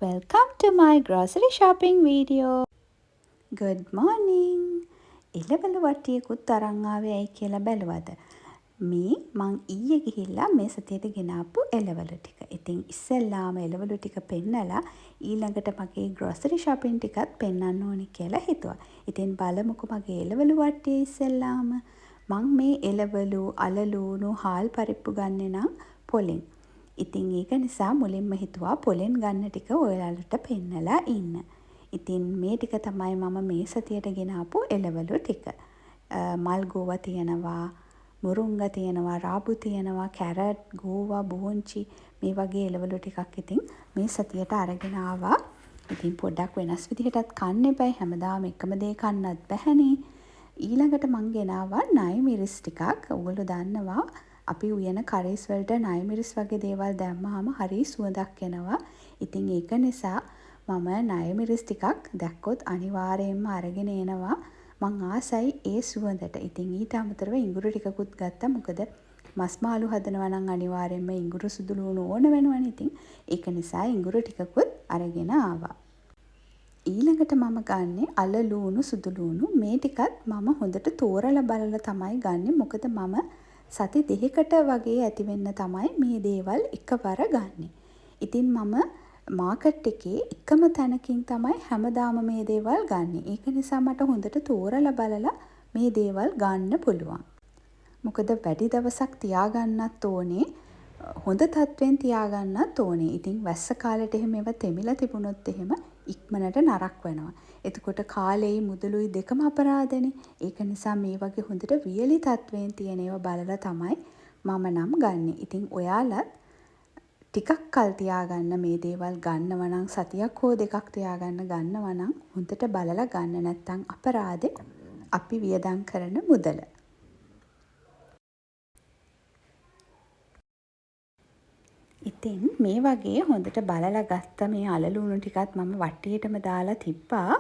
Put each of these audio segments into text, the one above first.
Welcome to my grocery shopping video. Good morning. එළවලු වටියකුත් අරන් ආවේ ඇයි කියලා බැලුවද? මං ඊයේ ගිහිල්ලා මේ සතියේට ගෙනාපු එළවලු ටික. ඉතින් ඉස්සෙල්ලාම එළවලු ටික පෙන්නලා ඊළඟට මගේ grocery shopping ටිකත් පෙන්නන්න ඕනේ කියලා හිතුවා. ඉතින් බලමුකෝ මගේ එළවලු වටියේ ඉස්සෙල්ලාම. මං මේ එළවලු, අලලූණු, හාල් පරිප්පු ගන්නෙ නම් පොලෙන්. ඉතින් ඒක නිසා මුලින්ම හිතුවා පොලෙන් ගන්න ටික ඔයාලට පෙන්නලා ඉන්න. ඉතින් මේ ටික තමයි මම මේ සතියට ගෙනාපු එළවලු ටික. මල්ගෝව තියෙනවා, මුරුංග තියෙනවා, රාබු තියෙනවා, කැරට්, ගෝවා, බෝංචි මේ වගේ එළවලු ටිකක් ඉතින් මේ සතියට අරගෙන ආවා. ඉතින් පොඩ්ඩක් වෙනස් විදිහටත් කන්න එපයි. හැමදාම එකම දේ කන්නත් බැහැනේ. ඊළඟට මං ගෙනාවා නයි මිරිස් ටිකක්. ඔයගොල්ලෝ දන්නවා අපි උයන කරීස් වලට නයි මිරිස් වගේ දේවල් දැම්මහම හරි සුවඳක් එනවා. ඉතින් ඒක නිසා මම නයි මිරිස් ටිකක් දැක්කොත් අනිවාර්යයෙන්ම අරගෙන එනවා. මං ආසයි ඒ සුවඳට. ඉතින් ඊට අමතරව ඉඟුරු ටිකකුත් ගත්තා. මොකද මස් මාළු හදනවා නම් අනිවාර්යයෙන්ම ඉඟුරු සුදු ලුණු ඕන වෙනවනේ. ඉතින් ඒක නිසා ඉඟුරු ටිකකුත් අරගෙන ආවා. ඊළඟට මම ගන්නෙ අල ලූණු සුදු ලූණු. මේ ටිකත් මම හොඳට තෝරලා බලලා තමයි ගන්නෙ. මොකද මම සති දෙකකට වගේ ඇති වෙන්න තමයි මේ දේවල් එකවර ගන්නෙ. ඉතින් මම මාකට් එකේ එකම තැනකින් තමයි හැමදාම මේ දේවල් ගන්නෙ. ඒක නිසා මට හොඳට තෝරලා බලලා මේ දේවල් ගන්න පුළුවන්. මොකද වැඩි දවසක් තියාගන්නත් ඕනේ. හොඳ තත්වෙන් තියාගන්නත් ඕනේ. ඉතින් වැස්ස කාලෙට එහෙම ඒවා තෙමිලා තිබුණොත් එහෙම ඉක්මනට නරක් වෙනවා. එතකොට කාලෙයි මුදලුයි දෙකම අපරාධනේ. ඒක නිසා මේ වගේ හොඳට වියලි තත්වෙන් තියෙන ඒවා බලලා තමයි මම නම් ගන්නෙ. ඉතින් ඔයාලත් ටිකක් කල් තියාගන්න මේ දේවල් ගන්නවා නම් සතියක් හෝ දෙකක් තියාගන්න ගන්නවා නම් හොඳට බලලා ගන්න. නැත්නම් අපරාධේ අපි වියදම් කරන මුදල. ඉතින් මේ වගේ හොඳට බලලා ගත්ත මේ අලලූණු ටිකත් මම වට්ටියටම දාලා තිබ්බා.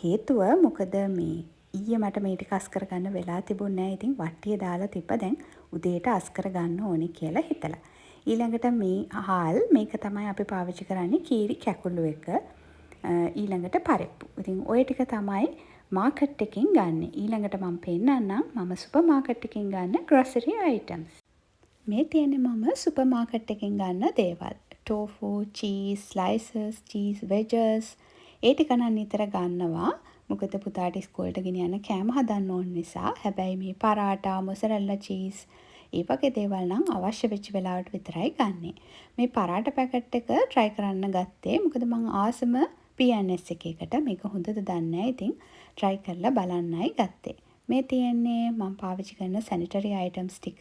හේතුව මොකද මේ ඊයේ මට මේ ටික අස් කරගන්න වෙලා තිබුණේ නැහැ. ඉතින් වට්ටිය දාලා තිබ්බා. දැන් උදේට අස් කරගන්න ඕනේ කියලා හිතලා. ඊළඟට මේ හාල් මේක තමයි අපි පාවිච්චි කරන්නේ කීරි කැකුළු එක. ඊළඟට පරිප්පු. ඉතින් ওই ටික තමයි මාකට් එකෙන් ගන්නෙ. ඊළඟට මම පෙන්නන්නම් මම සුපර් මාකට් එකෙන් ගන්න grocery items. මේ තියෙන්නේ මම සුපර් මාකට් එකෙන් ගන්න දේවල්. Tofu, cheese, slices, cheese veggies. ඒ ටික නම් නිතර ගන්නවා. මොකද පුතාට ඉස්කෝලේට ගෙනියන්න කෑම හදන්න ඕන නිසා. හැබැයි මේ පරාටා, මොසරෙල්ලා චීස් ඒ වගේ දේවල් නම් අවශ්‍ය වෙච්ච වෙලාවට විතරයි ගන්නෙ. මේ පරාට පැකට් එක try කරන්න ගත්තේ. මොකද මං ආසම PNS එකකට මේක හොඳද දන්නේ නැහැ. ඉතින් try කරලා බලන්නයි ගත්තේ. මේ තියෙන්නේ මම පාවිච්චි කරන sanitary items ටික.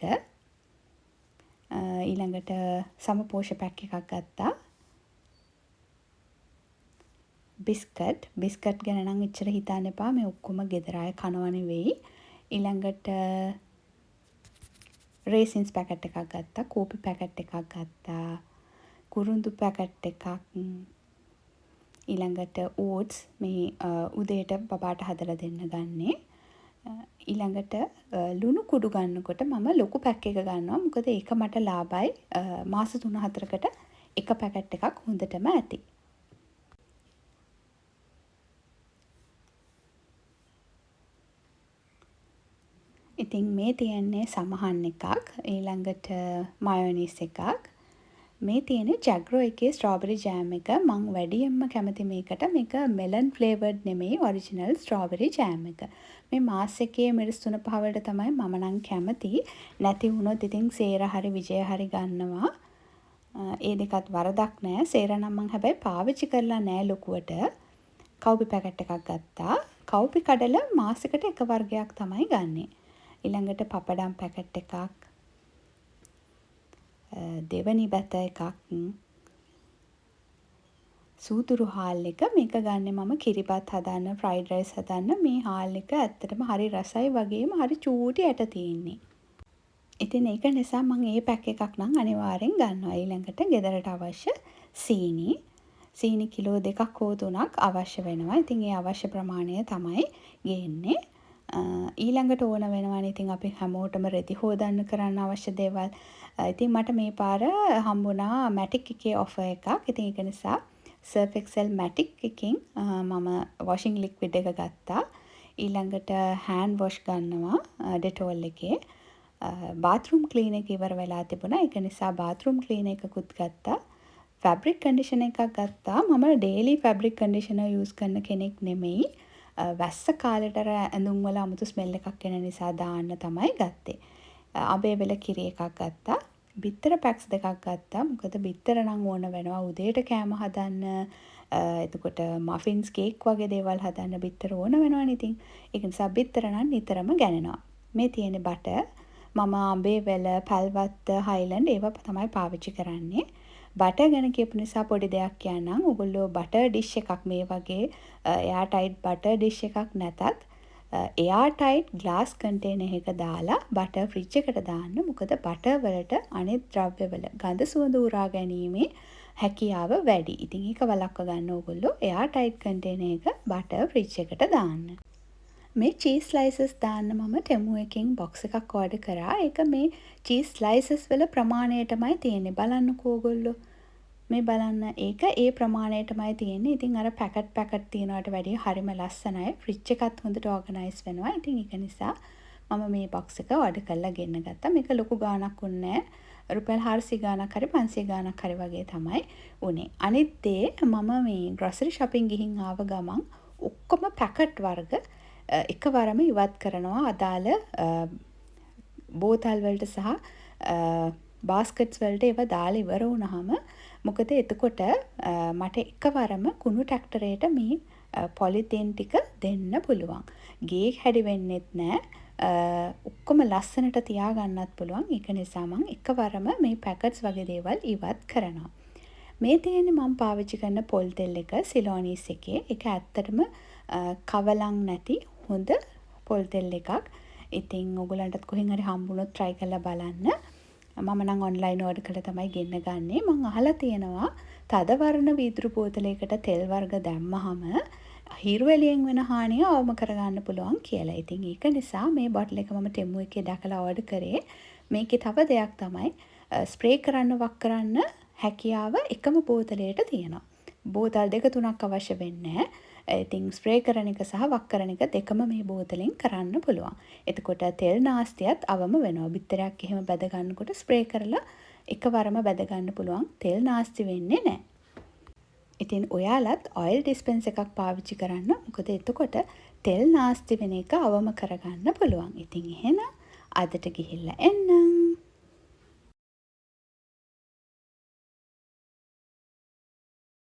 ඊළඟට සමපෝෂ පැක් එකක් ගත්තා. බිස්කට් ගැන නම් එච්චර හිතන්න එපා. මේ ඔක්කොම ගෙදර අය කනව නෙවෙයි. ඊළඟට රේසින්ස් පැකට් එකක් ගත්තා. කෝපි පැකට් එකක් ගත්තා. කුරුඳු පැකට් එකක්. ඊළඟට ඕට්ස් මේ උදේට බබාට හදලා දෙන්න ගන්නේ. ඊළඟට ලුණු කුඩු ගන්නකොට මම ලොකු පැක් එක ගන්නවා. මොකද ඒක මට ලාභයි. මාස 3-4කට එක පැකට් එකක් හොඳටම ඇති. ඉතින් මේ තියෙන්නේ සමහන් එකක්. ඊළඟට මයොනීස් එකක්. මේ තියෙන්නේ ජැග්‍රෝ එකේ ස්ට්‍රෝබෙරි ජෑම් එක. මං වැඩියෙන්ම කැමති මේකට. මේක මෙලන් ෆ්ලේවර්ඩ් නෙමෙයි ඔරිජිනල් ස්ට්‍රෝබෙරි ජෑම් එක. මේ මාස් එකේ මිරිස් 3-5 වලට තමයි මම නම් කැමති. නැති වුණොත් ඉතින් සේර හරි විජය හරි ගන්නවා. ඒ දෙකත් වරදක් නෑ. සේර නම් මං හැබැයි පාවිච්චි කරලා නෑ ලොකුවට. කව්පි පැකට් එකක් ගත්තා. කව්පි කඩල මාසෙකට එක වර්ගයක් තමයි ගන්නෙ. ඊළඟට පපඩම් පැකට් එකක්. දෙවනි බැත එකක්. සූදුරු හාල් එක. මේක ගන්නෙ මම කිරිබත් හදන්න, ෆ්‍රයිඩ් රයිස් හදන්න. මේ හාල් එක ඇත්තටම හරි රසයි වගේම හරි චූටි ඇට තියෙන්නේ. ඉතින් ඒක නිසා මම මේ පැක් එකක් නම් අනිවාර්යෙන් ගන්නවා. ඊළඟට ගෙදරට අවශ්‍ය සීනි. සීනි කිලෝ 2ක් හෝ 3ක් අවශ්‍ය වෙනවා. ඉතින් ඒ අවශ්‍ය ප්‍රමාණය තමයි ගේන්නේ. ඊළඟට ඕන වෙනවනේ ඉතින් අපි හැමෝටම රෙදි හොදන්න කරන්න අවශ්‍ය දේවල්. ඉතින් මට මේ පාර හම්බුණා මැටික් එකේ ඔෆර් එකක්. ඉතින් ඒක නිසා Surf Excel Matic එකකින් මම washing liquid එක ගත්තා. ඊළඟට hand wash ගන්නවා Dettol එකේ. bathroom clean එක ඉවර වෙලා තිබුණා. ඒක නිසා bathroom clean එකකුත් ගත්තා. fabric conditioner එකක් ගත්තා. මම daily fabric conditioner use කරන කෙනෙක් නෙමෙයි. වැස්ස කාලෙට ඇඳුම් වල අමුතු ස්මෙල් එකක් එන නිසා දාන්න තමයි ගත්තේ. අබේවල කිරි එකක් ගත්තා. බිත්තර පැක්ස් දෙකක් ගත්තා. මොකද බිත්තර නම් ඕන වෙනවා උදේට කෑම හදන්න. එතකොට මෆින්ස් කේක් වගේ දේවල් හදන්න බිත්තර ඕන වෙනවනේ ඉතින්. ඒක නිසා බිත්තර නම් නිතරම ගන්නනවා. මේ තියෙන බටර් මම අබේවල පැල්වත්ත හයිලන්ඩ් ඒවා තමයි පාවිච්චි කරන්නේ. බටර් ගැන කියපු නිසා පොඩි දෙයක් කියන්නම්. ඔයගොල්ලෝ බටර් ඩිෂ් එකක් මේ වගේ එයාර් ටයිට් බටර් ඩිෂ් එකක් නැතත් එයාර් ටයිට් ග්ලාස් කන්ටේනර් එක දාලා බටර් ෆ්‍රිජ් එකට දාන්න. මොකද බටර් වලට අනිත් ද්‍රව්‍යවල ගඳ සුවඳ උරා ගැනීමේ හැකියාව වැඩි. ඉතින් ඒක වළක්ව ගන්න ඕගොල්ලෝ එයාර් ටයිට් කන්ටේනර් එක බටර් ෆ්‍රිජ් එකට දාන්න. මේ චීස් ස්ලයිසස් දාන්න මම ටෙමු එකකින් බොක්ස් එකක් ඕඩර් කරා. ඒක මේ චීස් ස්ලයිසස් වල ප්‍රමාණයටමයි තියෙන්නේ. බලන්නකෝ ඕගොල්ලෝ. මේ බලන්න ඒක ඒ ප්‍රමාණයටමයි තියෙන්නේ. ඉතින් අර පැකට් තියනවට වැඩිය හරිම ලස්සනයි. ෆ්‍රිජ් එකත් හොඳට ඕගනයිස් වෙනවා. ඉතින් ඒක නිසා මම මේ බොක්ස් එක ඕඩර් කරලා ගෙන්න ගත්තා. මේක ලොකු ගාණක් උන්නේ නැහැ. රුපියල් 400 ගාණක් හරි 500 ගාණක් හරි වගේ තමයි උනේ. අනිත් දේ මම මේ ග්‍රොසරි shopping ගිහින් ආව ගමන් ඔක්කොම පැකට් වර්ග එකවරම ඉවත් කරනවා. අදාළ බෝතල් වලට සහ බාස්කට්ස් වලට ඒවා දාලා ඉවර වුණාම මොකද එතකොට මට එකවරම කුණු ට්‍රැක්ටරේට මේ පොලිතීන් ටික දෙන්න පුළුවන්. ගේ හැඩි වෙන්නෙත් නෑ. ඔක්කොම ලස්සනට තියාගන්නත් පුළුවන්. ඒක නිසා මම එකවරම මේ පැකට්ස් වගේ දේවල් ඉවත් කරනවා. මේ තියෙන්නේ මම පාවිච්චි කරන පොල් තෙල් එක සිලෝනිස් එකේ. ඒක ඇත්තටම කවලම් නැති හොඳ පොල් තෙල් එකක්. ඉතින් ඔයගලන්ටත් කොහෙන් හරි හම්බුනොත් try කරලා බලන්න. මම නම් online order කරලා තමයි ගෙන්න ගන්නේ. මම අහලා තියෙනවා තද වර්ණ වීදුරු බෝතලයකට තෙල් වර්ග දැම්මහම හිරු එළියෙන් වෙන හානිය අවම කරගන්න පුළුවන් කියලා. ඉතින් ඒක නිසා මේ බොටල් එක මම ටෙමු එකේ දැකලා order කරේ. මේකේ තව දෙයක් තමයි ස්ප්‍රේ කරන්න වක් කරන්න හැකියාව එකම බෝතලයට තියෙනවා. බෝතල් දෙක තුනක් අවශ්‍ය වෙන්නේ නැහැ. ඉතින් ස්ප්‍රේ කරන එක සහ වක් කරන එක දෙකම මේ බෝතලෙන් කරන්න පුළුවන්. එතකොට තෙල් නාස්තියත් අවම වෙනවා. බිත්තරයක් එහෙම බැද ගන්නකොට ස්ප්‍රේ කරලා එකවරම බැද ගන්න පුළුවන්. තෙල් නාස්ති වෙන්නේ නැහැ. ඉතින් ඔයාලත් ඔයිල් ඩිස්පෙන්ස් එකක් පාවිච්චි කරන්න. මොකද එතකොට තෙල් නාස්ති වෙන එක අවම කරගන්න පුළුවන්. ඉතින් එහෙනම් අදට ගිහිල්ලා එන්න.